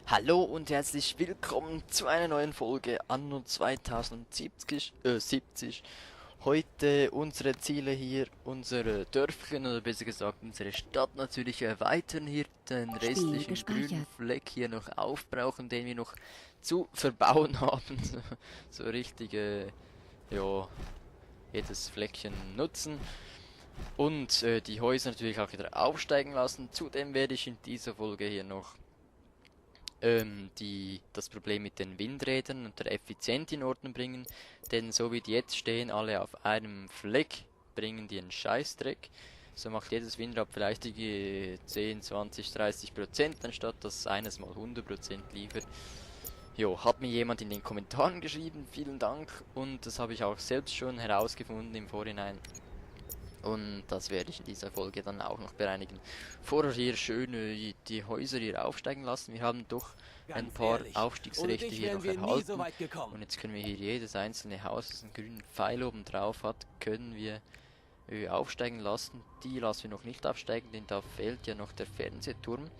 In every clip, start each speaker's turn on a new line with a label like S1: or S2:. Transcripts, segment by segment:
S1: Hallo und herzlich willkommen zu einer neuen Folge Anno 2070. Heute unsere Ziele hier, unsere Dörfchen oder besser gesagt unsere Stadt natürlich erweitern, hier den
S2: Spiel
S1: restlichen grünen
S2: gespeichert.
S1: Fleck hier noch aufbrauchen, den wir noch zu verbauen haben. So richtige, ja, jedes Fleckchen nutzen. Und die Häuser natürlich auch wieder aufsteigen lassen. Zudem werde ich in dieser Folge hier noch das Problem mit den Windrädern und der Effizienz in Ordnung bringen, denn so wie die jetzt stehen, alle auf einem Fleck, bringen die einen Scheißdreck. So macht jedes Windrad vielleicht die 10, 20, 30%, anstatt dass eines mal 100% liefert. Jo, hat mir jemand in den Kommentaren geschrieben, vielen Dank, und das habe ich auch selbst schon herausgefunden im Vorhinein. Und das werde ich in dieser Folge dann auch noch bereinigen. Vorher hier schön die Häuser hier aufsteigen lassen. Wir haben doch ein
S3: Ganz
S1: paar
S3: ehrlich, ohne
S1: Aufstiegsrechte
S3: dich
S1: hier
S3: wären
S1: noch
S3: wir nie so
S1: erhalten.
S3: weit gekommen.
S1: Und jetzt können wir hier jedes einzelne Haus, das einen grünen Pfeil oben drauf hat, können wir aufsteigen lassen. Die lassen wir noch nicht aufsteigen, denn da fehlt ja noch der Fernsehturm.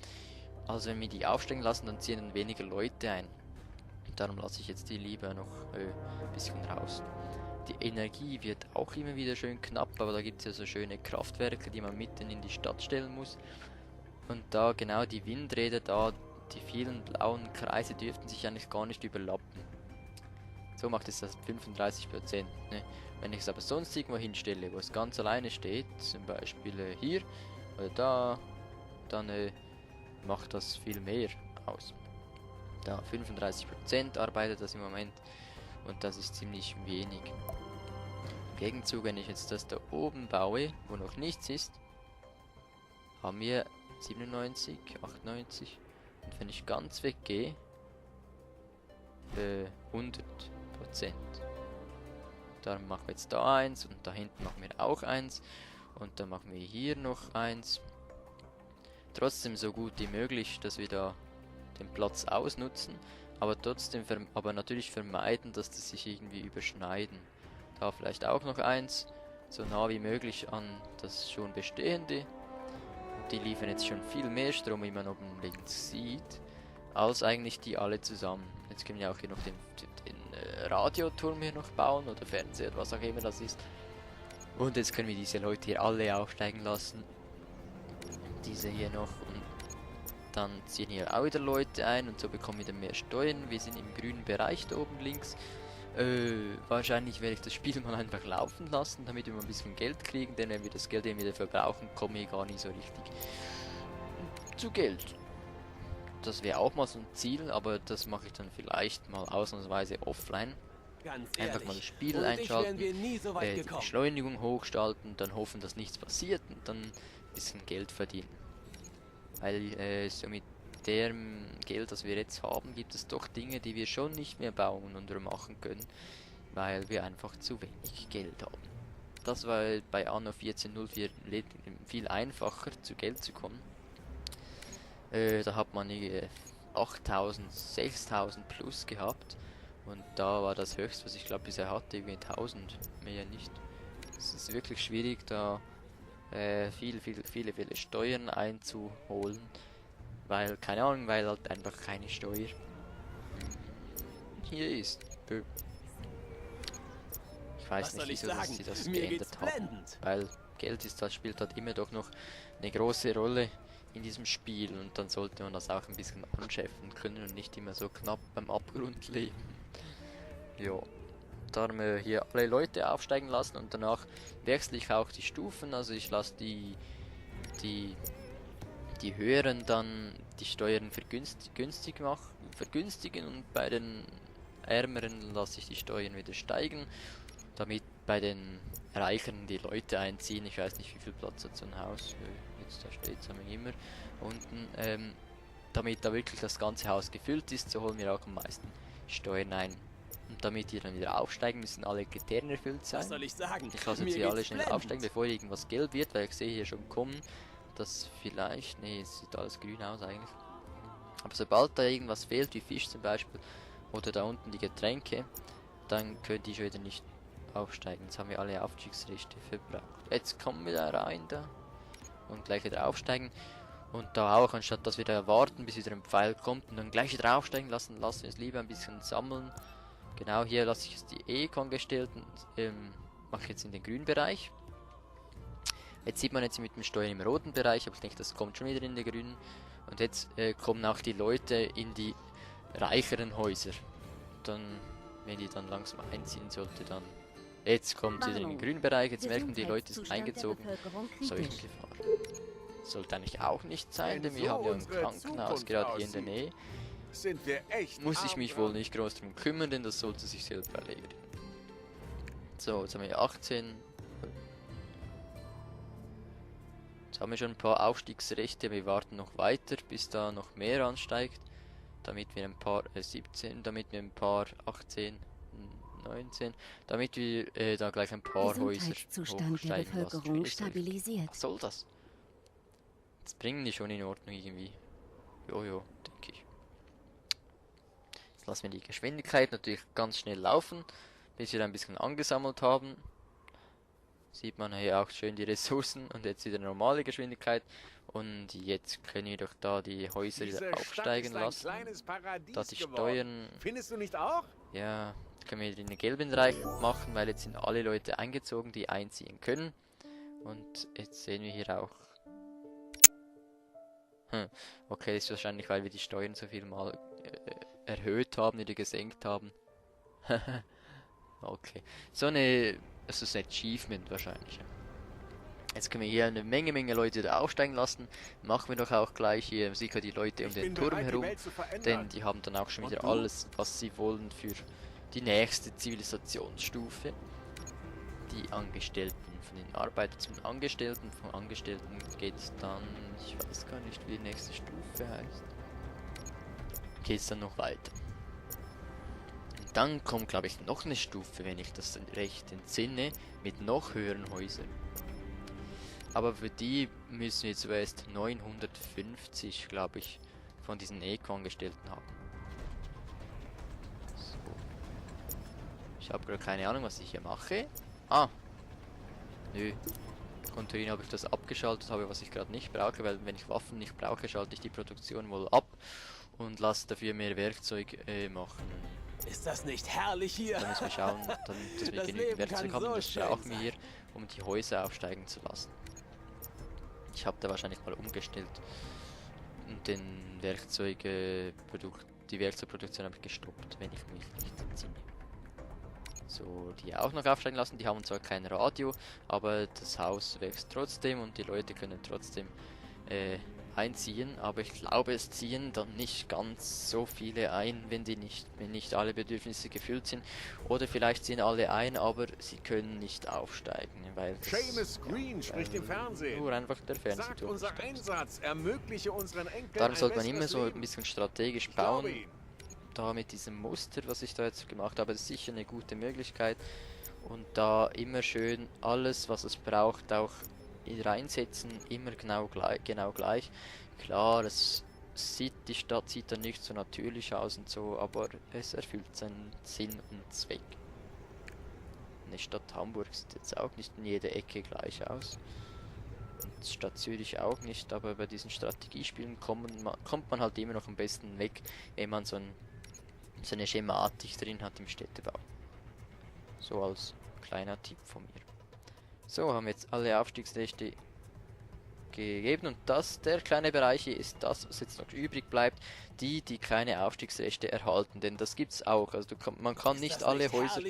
S1: Also wenn wir die aufsteigen lassen, dann ziehen dann weniger Leute ein. Darum lasse ich jetzt die lieber noch ein bisschen raus. Die Energie wird auch immer wieder schön knapp, aber da gibt es ja so schöne Kraftwerke, die man mitten in die Stadt stellen muss. Und da genau die Windräder da, die vielen blauen Kreise dürften sich eigentlich gar nicht überlappen. So macht es das 35%. Ne? Wenn ich es aber sonst irgendwo hinstelle, wo es ganz alleine steht, zum Beispiel hier oder da, dann macht das viel mehr aus. Da 35% arbeitet das im Moment und das ist ziemlich wenig. Im Gegenzug, wenn ich jetzt das da oben baue, wo noch nichts ist, haben wir 97, 98 und wenn ich ganz weggehe, 100%. Dann machen wir jetzt da eins und da hinten machen wir auch eins und dann machen wir hier noch eins. Trotzdem so gut wie möglich, dass wir da den Platz ausnutzen, aber trotzdem, aber natürlich vermeiden, dass die sich irgendwie überschneiden. Da vielleicht auch noch eins, so nah wie möglich an das schon bestehende. Und die liefern jetzt schon viel mehr Strom, wie man oben links sieht, als eigentlich die alle zusammen. Jetzt können wir auch hier noch den Radioturm hier noch bauen oder Fernseher, was auch immer das ist. Und jetzt können wir diese Leute hier alle aufsteigen lassen. Diese hier noch und dann ziehen hier auch wieder Leute ein und so bekommen wir dann mehr Steuern. Wir sind im grünen Bereich da oben links. Wahrscheinlich werde ich das Spiel mal einfach laufen lassen, damit wir mal ein bisschen Geld kriegen, denn wenn wir das Geld eben wieder verbrauchen, kommen wir gar nicht so richtig zu Geld. Das wäre auch mal so ein Ziel, aber das mache ich dann vielleicht mal ausnahmsweise offline.
S3: Ganz
S1: Einfach mal
S3: ehrlich,
S1: das Spiel
S3: ohne dich wären
S1: einschalten,
S3: wir nie so weit
S1: die
S3: gekommen.
S1: Beschleunigung hochstalten, dann hoffen, dass nichts passiert und dann ein bisschen Geld verdienen. Weil so mit dem Geld, das wir jetzt haben, gibt es doch Dinge, die wir schon nicht mehr bauen oder machen können, weil wir einfach zu wenig Geld haben. Das war bei Anno 14.04 viel einfacher, zu Geld zu kommen. Da hat man 8000, 6000 plus gehabt und da war das höchste, was ich glaube bisher hatte, irgendwie 1000, mehr nicht. Es ist wirklich schwierig, da viele Steuern einzuholen, weil, keine Ahnung, weil halt einfach keine Steuer hier ist. Ich weiß
S3: Was
S1: nicht,
S3: soll ich
S1: wieso dass
S3: sagen?
S1: sie das
S3: Mir geht's
S1: geändert haben,
S3: blendend.
S1: weil Geld ist, das spielt halt immer doch noch eine große Rolle in diesem Spiel und dann sollte man das auch ein bisschen anschäffen können und nicht immer so knapp beim Abgrund leben. Ja, darum hier alle Leute aufsteigen lassen und danach wechsle ich auch die Stufen, also ich lasse die, die höheren dann die Steuern vergünstigen und bei den ärmeren lasse ich die Steuern wieder steigen, damit bei den Reicheren die Leute einziehen. Ich weiß nicht, wie viel Platz hat so ein Haus. Jetzt da steht es immer unten. Damit da wirklich das ganze Haus gefüllt ist, so holen wir auch am meisten Steuern ein. Und damit die dann wieder aufsteigen, müssen alle Kriterien erfüllt
S3: Was
S1: sein.
S3: soll ich sagen?
S1: Ich lasse jetzt
S3: Mir
S1: hier alle
S3: geht's
S1: schnell aufsteigen,
S3: blendend.
S1: bevor irgendwas gelb wird, weil ich sehe hier schon kommen, dass vielleicht, nee, es sieht alles grün aus eigentlich. Aber sobald da irgendwas fehlt, wie Fisch zum Beispiel, oder da unten die Getränke, dann können die schon wieder nicht aufsteigen. Jetzt haben wir alle Aufstiegsrechte verbraucht. Jetzt kommen wir da rein da und gleich wieder aufsteigen. Und da auch, anstatt dass wir da warten, bis wieder ein Pfeil kommt und dann gleich wieder aufsteigen lassen, lassen wir es lieber ein bisschen sammeln. Genau, hier lasse ich jetzt die Econ gestellt und mache jetzt in den grünen Bereich. Jetzt sieht man jetzt mit dem Steuern im roten Bereich, aber ich denke, das kommt schon wieder in den grünen. Und jetzt kommen auch die Leute in die reicheren Häuser. Dann, wenn die dann langsam einziehen sollte, dann... Jetzt kommt wieder in den grünen Bereich, jetzt merken die Leute, sind eingezogen. Seuchengefahr. Sollte eigentlich auch nicht sein, denn wir haben ja ein Krankenhaus gerade hier in der Nähe.
S2: Sind wir echt
S1: Muss ich mich wohl nicht groß drum kümmern, denn das sollte sich selber erledigen. So, jetzt haben wir 18. Jetzt haben wir schon ein paar Aufstiegsrechte, wir warten noch weiter, bis da noch mehr ansteigt. Damit wir ein paar 17, damit wir ein paar 18, 19, damit wir da gleich ein paar Häuser hochsteigen lassen.
S3: Stabilisiert.
S1: Was soll das? Das bringen die schon in Ordnung irgendwie. Jojo, denke ich. Jetzt lassen wir die Geschwindigkeit natürlich ganz schnell laufen, bis wir ein bisschen angesammelt haben. Sieht man hier auch schön die Ressourcen und jetzt wieder normale Geschwindigkeit. Und jetzt können wir doch da die Häuser wieder aufsteigen lassen. Da die Steuern...
S2: Findest du nicht auch?
S1: Ja, jetzt können wir wieder in den gelben Bereich machen, weil jetzt sind alle Leute eingezogen, die einziehen können. Und jetzt sehen wir hier auch... Okay, das ist wahrscheinlich, weil wir die Steuern so viel mal erhöht haben oder gesenkt haben. Okay. So eine... Das ist ein Achievement wahrscheinlich. Jetzt können wir hier eine Menge Leute da aufsteigen lassen. Machen wir doch auch gleich hier sicher die Leute um den Turm herum. Denn die haben dann auch schon wieder alles, was sie wollen für die nächste Zivilisationsstufe. Die Angestellten von den Arbeitern zum Angestellten. Von Angestellten geht es dann, ich weiß gar nicht, wie die nächste Stufe heißt. Geht es dann noch weiter. Und dann kommt, glaube ich, noch eine Stufe, wenn ich das recht entsinne, mit noch höheren Häusern. Aber für die müssen wir zuerst 950, glaube ich, von diesen Eco-Angestellten haben. So. Ich habe gerade keine Ahnung, was ich hier mache. Ah. Nö. Kontrollieren, ob ich das abgeschaltet habe, was ich gerade nicht brauche, weil wenn ich Waffen nicht brauche, schalte ich die Produktion wohl ab und lasse dafür mehr Werkzeug machen.
S2: Ist das nicht herrlich hier?
S1: Da müssen wir schauen, dass wir
S2: Das
S1: genügend
S2: Leben
S1: Werkzeug
S2: kann
S1: haben.
S2: so
S1: Das
S2: schön
S1: brauchen wir
S2: sein.
S1: hier, um die Häuser aufsteigen zu lassen. Ich habe da wahrscheinlich mal umgestellt und die Werkzeugproduktion habe ich gestoppt, wenn ich mich nicht entsinne. So, die auch noch aufsteigen lassen. Die haben zwar kein Radio, aber das Haus wächst trotzdem und die Leute können trotzdem einziehen. Aber ich glaube, es ziehen dann nicht ganz so viele ein, wenn nicht alle Bedürfnisse gefüllt sind. Oder vielleicht ziehen alle ein, aber sie können nicht aufsteigen, weil
S2: Seamus Green spricht im Fernsehen.
S1: nur einfach der Fernseher
S2: Sagt, unser
S1: durchsteigt.
S2: Einsatz ermögliche unseren Enkeln
S1: Darum
S2: ein
S1: sollte man
S2: besseres
S1: immer so
S2: Leben.
S1: ein bisschen strategisch
S2: Ich glaube
S1: bauen.
S2: ihm.
S1: Da mit diesem Muster, was ich da jetzt gemacht habe, ist sicher eine gute Möglichkeit. Und da immer schön alles, was es braucht, auch reinsetzen, immer genau gleich. Klar, die Stadt sieht dann nicht so natürlich aus und so, aber es erfüllt seinen Sinn und Zweck. Eine Stadt Hamburg sieht jetzt auch nicht in jeder Ecke gleich aus. Und Stadt Zürich auch nicht, aber bei diesen Strategiespielen kommt man halt immer noch am besten weg, wenn man so eine Schematik drin hat im Städtebau. So als kleiner Tipp von mir. So, haben wir jetzt alle Aufstiegsrechte gegeben und der kleine Bereich hier ist das, was jetzt noch übrig bleibt, die keine Aufstiegsrechte erhalten, denn das gibt's auch. Also man kann nicht alle Häuser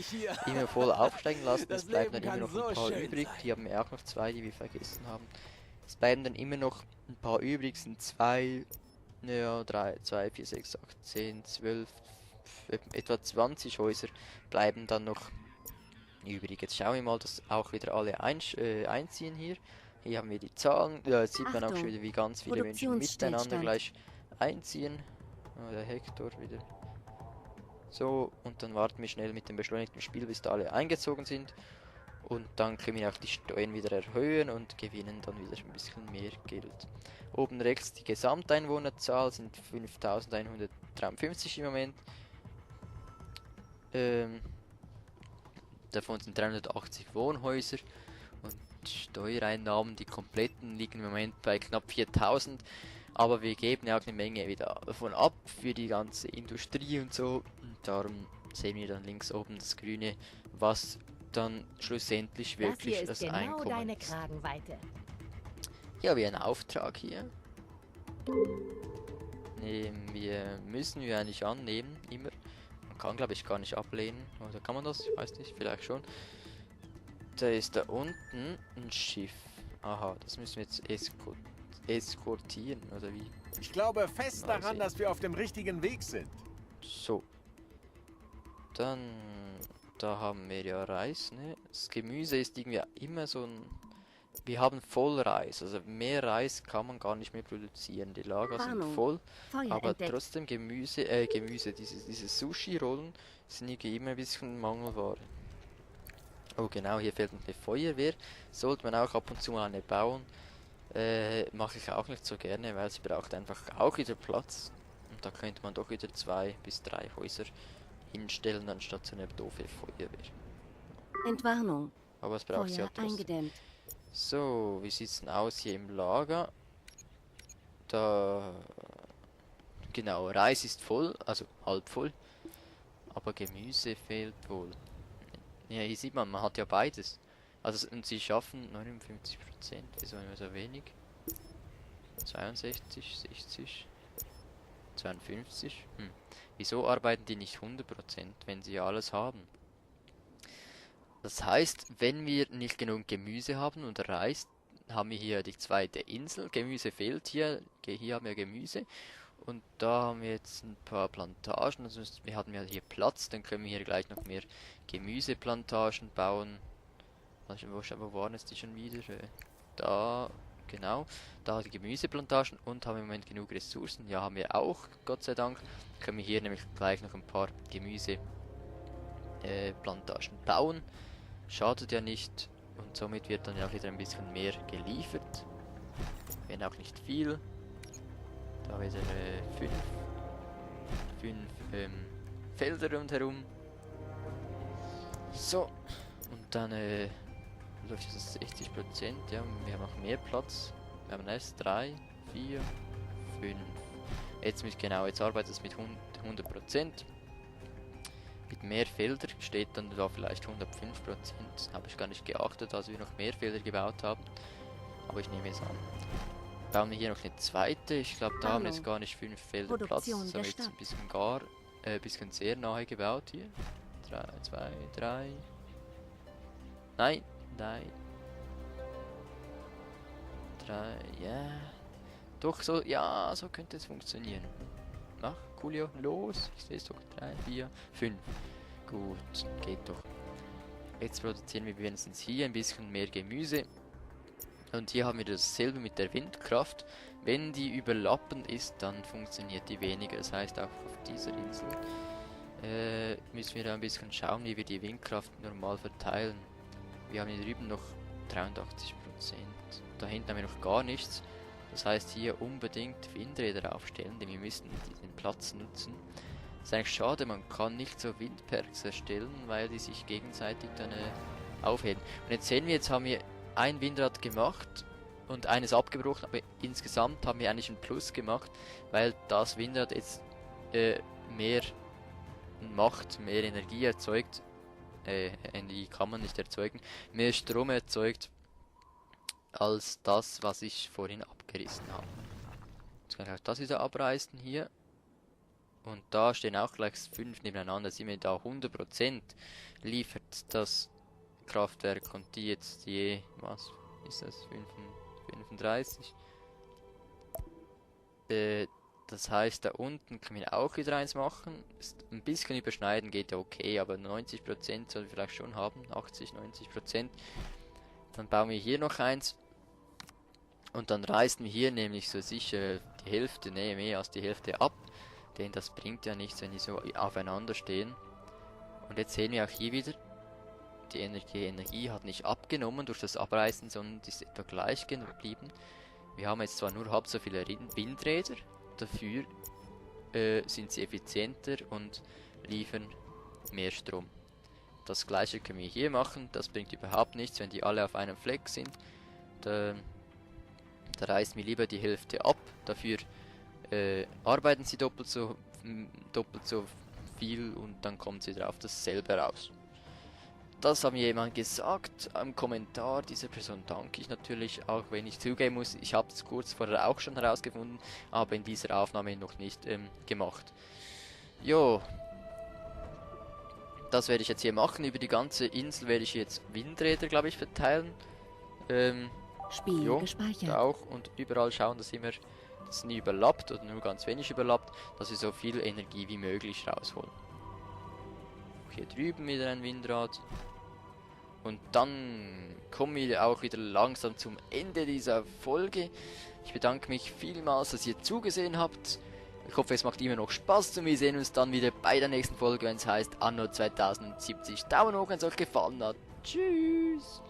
S1: immer voll aufsteigen lassen, es bleiben dann immer noch ein paar übrig, die haben wir auch noch zwei, die wir vergessen haben. Es bleiben dann immer noch ein paar übrig, sind 2, 3, 2, 4, 6, 8, 10, 12, etwa 20 Häuser bleiben dann noch übrig. Jetzt schauen wir mal, dass auch wieder alle einziehen hier. Hier haben wir die Zahlen, jetzt sieht man auch schon wieder, wie ganz viele Menschen miteinander gleich einziehen. Der Hector wieder. So, und dann warten wir schnell mit dem beschleunigten Spiel, bis da alle eingezogen sind. Und dann können wir auch die Steuern wieder erhöhen und gewinnen dann wieder ein bisschen mehr Geld. Oben rechts die Gesamteinwohnerzahl sind 5153 im Moment. Davon sind 380 Wohnhäuser. Und Steuereinnahmen, die kompletten, liegen im Moment bei knapp 4000. Aber wir geben ja auch eine Menge wieder davon ab für die ganze Industrie und so. Und darum sehen wir dann links oben das Grüne, was dann schlussendlich wirklich
S3: Das hier ist genau
S1: Einkommen
S3: deine
S1: ist.
S3: Kragenweite.
S1: Hier haben wir einen Auftrag hier. Müssen wir eigentlich annehmen, immer. Man kann, glaube ich, gar nicht ablehnen. Oder kann man das? Ich weiß nicht, vielleicht schon. Da ist da unten ein Schiff. Aha, das müssen wir jetzt eskortieren, oder wie?
S2: Ich glaube fest
S1: Mal
S2: daran,
S1: sehen.
S2: dass wir auf dem richtigen Weg sind.
S1: So. Dann, da haben wir ja Reis, ne? Das Gemüse ist irgendwie immer so ein... Wir haben voll Reis, also mehr Reis kann man gar nicht mehr produzieren. Die Lager sind
S3: Warnung.
S1: voll,
S3: Feuer
S1: aber
S3: entdeckt.
S1: trotzdem diese Sushi-Rollen sind irgendwie immer ein bisschen Mangelware. Oh genau, hier fehlt noch eine Feuerwehr. Sollte man auch ab und zu mal eine bauen. Mache ich auch nicht so gerne, weil sie braucht einfach auch wieder Platz. Und da könnte man doch wieder 2 bis 3 Häuser hinstellen, anstatt so eine doofe Feuerwehr.
S3: Entwarnung.
S1: Aber es braucht sie ja
S3: Feuer
S1: trotzdem.
S3: eingedämmt.
S1: So, wie sieht's denn aus hier im Lager? Da... Genau, Reis ist voll, also halb voll. Aber Gemüse fehlt wohl. Ja, hier sieht man hat ja beides. Also, und sie schaffen 59%. Wieso immer so wenig? 62, 60, 52. Wieso arbeiten die nicht 100%, wenn sie alles haben? Das heißt, wenn wir nicht genug Gemüse haben und Reis, haben wir hier die zweite Insel. Gemüse fehlt hier. Hier haben wir Gemüse. Und da haben wir jetzt ein paar Plantagen. Also wir hatten ja hier Platz. Dann können wir hier gleich noch mehr Gemüseplantagen bauen. Wo waren es die schon wieder? Da, genau. Da die Gemüseplantagen und haben im Moment genug Ressourcen. Ja, haben wir auch, Gott sei Dank. Können wir hier nämlich gleich noch ein paar Gemüseplantagen bauen. Schadet ja nicht. Und somit wird dann ja auch wieder ein bisschen mehr geliefert. Wenn auch nicht viel. Da wieder 5 Felder rundherum. So. Und dann läuft das 60%. Ja, wir haben auch mehr Platz. Wir haben erst 3, 4, 5. Jetzt arbeitet es mit 100%. Mit mehr Felder steht dann da vielleicht 105%. Habe ich gar nicht geachtet, als wir noch mehr Felder gebaut haben. Aber ich nehme es an. Bauen wir hier noch eine zweite. Ich glaube, da haben wir jetzt gar nicht 5 Felder Platz.
S3: Produktion der
S1: Somit
S3: Stadt.
S1: ein bisschen sehr nahe gebaut hier. 3, 2, 3. Nein. 3, ja. Doch, so, ja, so könnte es funktionieren. Mach, Coolio, los. Ich sehe es doch. 3, 4, 5. Gut, geht doch. Jetzt produzieren wir wenigstens hier ein bisschen mehr Gemüse. Und hier haben wir dasselbe mit der Windkraft. Wenn die überlappend ist, dann funktioniert die weniger. Das heißt, auch auf dieser Insel müssen wir da ein bisschen schauen, wie wir die Windkraft normal verteilen. Wir haben hier drüben noch 83%. Da hinten haben wir noch gar nichts. Das heißt, hier unbedingt Windräder aufstellen, denn wir müssen den Platz nutzen. Das ist eigentlich schade, man kann nicht so Windparks erstellen, weil die sich gegenseitig dann aufheben. Und jetzt sehen wir, jetzt haben wir ein Windrad gemacht und eines abgebrochen, aber insgesamt haben wir eigentlich ein Plus gemacht, weil das Windrad jetzt mehr macht, mehr Energie erzeugt. Energie kann man nicht erzeugen, mehr Strom erzeugt als das, was ich vorhin abgerissen habe. Jetzt kann ich auch das wieder abreißen hier. Und da stehen auch gleich 5 nebeneinander, sind wir da 100% liefert das Kraftwerk und die jetzt je, was ist das, 35. Das heißt, da unten können wir auch wieder eins machen. Ist ein bisschen überschneiden geht ja okay, aber 90% soll wir vielleicht schon haben, 80-90%. Dann bauen wir hier noch eins. Und dann reißen wir hier nämlich so sicher die Hälfte, nee, mehr als die Hälfte ab. Denn das bringt ja nichts, wenn die so aufeinander stehen. Und jetzt sehen wir auch hier wieder, die Energie hat nicht abgenommen durch das Abreißen, sondern ist etwa gleich geblieben. Wir haben jetzt zwar nur halb so viele Windräder, dafür sind sie effizienter und liefern mehr Strom. das gleiche können wir hier machen. Das bringt überhaupt nichts, wenn die alle auf einem Fleck sind. Da reißt mir lieber die Hälfte ab. Dafür arbeiten sie doppelt so viel und dann kommt sie drauf dasselbe raus. Das hat mir jemand gesagt am Kommentar. Dieser Person danke ich natürlich, auch wenn ich zugeben muss, ich habe es kurz vorher auch schon herausgefunden, aber in dieser Aufnahme noch nicht gemacht. Jo, das werde ich jetzt hier machen. Über die ganze Insel werde ich jetzt Windräder, glaube ich, verteilen.
S3: Spiel
S1: Jo,
S3: gespeichert.
S1: da auch und überall schauen, dass das nie überlappt oder nur ganz wenig überlappt, dass wir so viel Energie wie möglich rausholen. Hier drüben wieder ein Windrad. Und dann kommen wir auch wieder langsam zum Ende dieser Folge. Ich bedanke mich vielmals, dass ihr zugesehen habt. Ich hoffe, es macht immer noch Spaß und wir sehen uns dann wieder bei der nächsten Folge, wenn es heißt Anno 2070. Daumen hoch, wenn es euch gefallen hat. Tschüss!